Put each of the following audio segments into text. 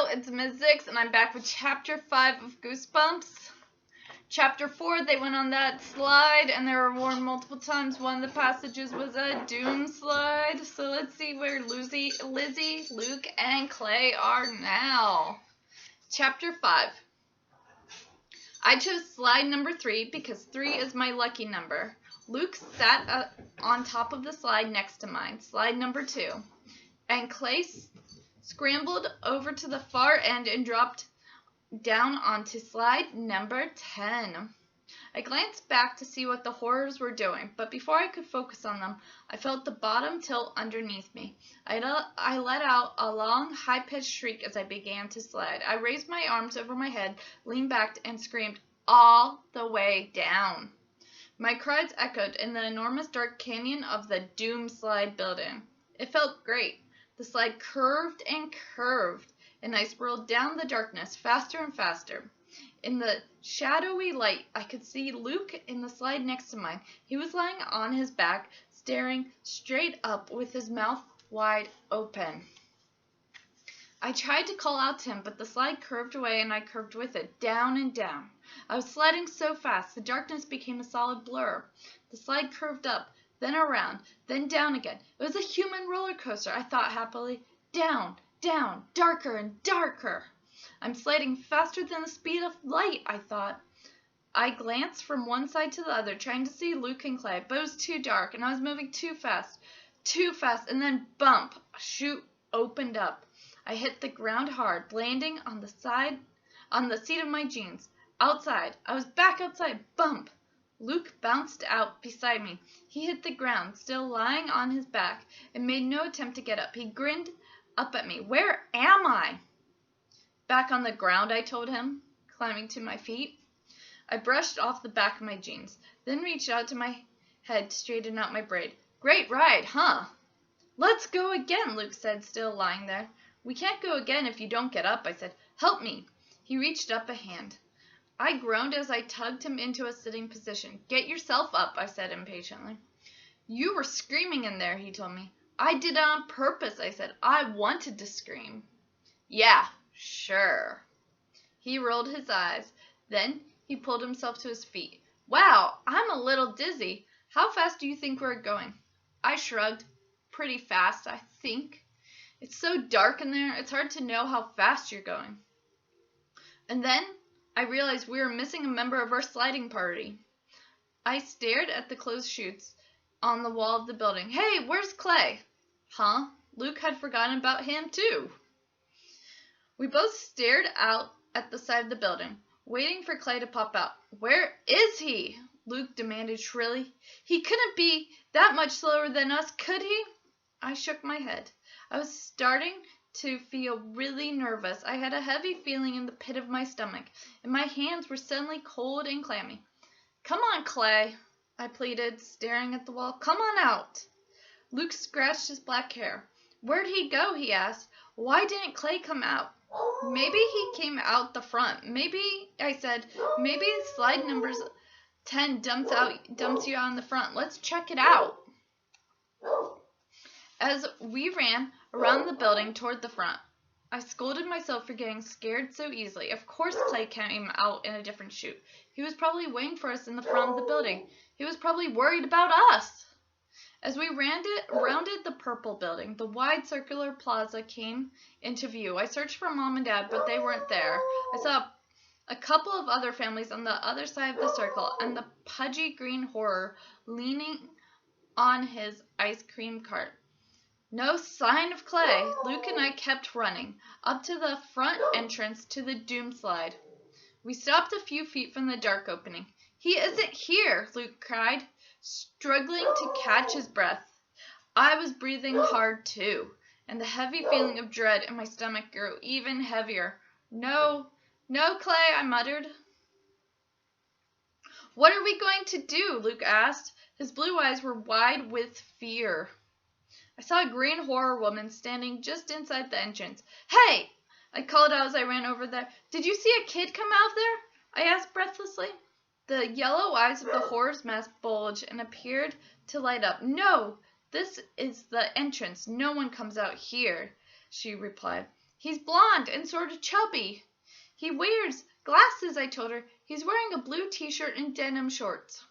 it's Ms. Zix, and I'm back with Chapter 5 of Goosebumps. Chapter 4, they went on that slide, and they were warned multiple times. One of the passages was a doom slide. So let's see where Lizzie, Luke, and Clay are now. Chapter 5. I chose slide number 3 because 3 is my lucky number. Luke sat on top of the slide next to mine, slide number 2, and Clay scrambled over to the far end and dropped down onto slide number 10. I glanced back to see what the horrors were doing, but before I could focus on them, I felt the bottom tilt underneath me. I let out a long, high-pitched shriek as I began to slide. I raised my arms over my head, leaned back, and screamed all the way down. My cries echoed in the enormous dark canyon of the Doom Slide building. It felt great. The slide curved and curved, and I spiraled down the darkness faster and faster. In the shadowy light, I could see Luke in the slide next to mine. He was lying on his back, staring straight up with his mouth wide open. I tried to call out to him, but the slide curved away and I curved with it, down and down. I was sliding so fast, the darkness became a solid blur. The slide curved up, then around, then down again. It was a human roller coaster, I thought happily. Down, down, darker and darker. I'm sliding faster than the speed of light, I thought. I glanced from one side to the other, trying to see Luke and Clay, but it was too dark, and I was moving too fast, and then bump, a chute opened up. I hit the ground hard, landing on the seat of my jeans. Outside. I was back outside. Bump. Luke bounced out beside me. He hit the ground, still lying on his back, and made no attempt to get up. He grinned up at me. Where am I? Back on the ground, I told him, climbing to my feet. I brushed off the back of my jeans, then reached out to my head to straighten out my braid. Great ride, huh? Let's go again, Luke said, still lying there. We can't go again if you don't get up, I said. Help me. He reached up a hand. I groaned as I tugged him into a sitting position. Get yourself up, I said impatiently. You were screaming in there, he told me. I did it on purpose, I said. I wanted to scream. Yeah, sure. He rolled his eyes. Then he pulled himself to his feet. Wow, I'm a little dizzy. How fast do you think we're going? I shrugged. Pretty fast, I think. It's so dark in there, it's hard to know how fast you're going. And then I realized we were missing a member of our sliding party. I stared at the closed chutes on the wall of the building. Hey, where's Clay? Huh? Luke had forgotten about him, too. We both stared out at the side of the building, waiting for Clay to pop out. Where is he? Luke demanded shrilly. He couldn't be that much slower than us, could he? I shook my head. I was starting to feel really nervous. I had a heavy feeling in the pit of my stomach, and my hands were suddenly cold and clammy. Come on, Clay, I pleaded, staring at the wall. Come on out. Luke scratched his black hair. Where'd he go? He asked. Why didn't Clay come out? Maybe he came out the front. Maybe, I said, maybe slide number 10 dumps you out in the front. Let's check it out. As we ran around the building toward the front, I scolded myself for getting scared so easily. Of course Clay came out in a different chute. He was probably waiting for us in the front of the building. He was probably worried about us. As we rounded the purple building, the wide circular plaza came into view. I searched for Mom and Dad, but they weren't there. I saw a couple of other families on the other side of the circle, and the pudgy green horror leaning on his ice cream cart. No sign of Clay. Luke and I kept running, up to the front entrance to the Doom Slide. We stopped a few feet from the dark opening. He isn't here, Luke cried, struggling to catch his breath. I was breathing hard too, and the heavy feeling of dread in my stomach grew even heavier. No, Clay, I muttered. What are we going to do? Luke asked. His blue eyes were wide with fear. I saw a green horror woman standing just inside the entrance. Hey! I called out as I ran over there. Did you see a kid come out there? I asked breathlessly. The yellow eyes of the horror's mask bulged and appeared to light up. No, this is the entrance. No one comes out here, she replied. He's blonde and sort of chubby. He wears glasses, I told her. He's wearing a blue t-shirt and denim shorts.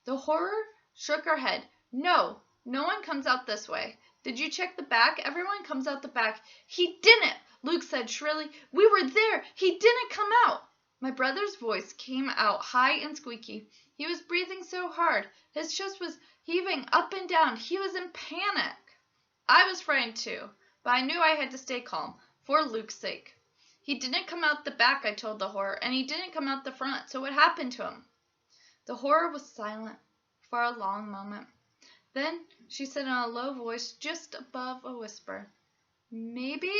The horror shook her head. No, no one comes out this way. Did you check the back? Everyone comes out the back. He didn't, Luke said shrilly. We were there. He didn't come out. My brother's voice came out high and squeaky. He was breathing so hard. His chest was heaving up and down. He was in panic. I was frightened too, but I knew I had to stay calm, for Luke's sake. He didn't come out the back, I told the horror, and he didn't come out the front, so what happened to him? The horror was silent for a long moment. Then she said in a low voice, just above a whisper, maybe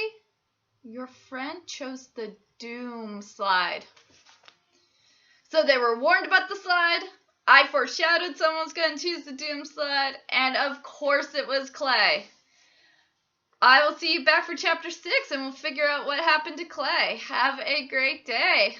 your friend chose the doom slide. So they were warned about the slide. I foreshadowed someone was going to choose the doom slide, and of course it was Clay. I will see you back for chapter 6, and we'll figure out what happened to Clay. Have a great day.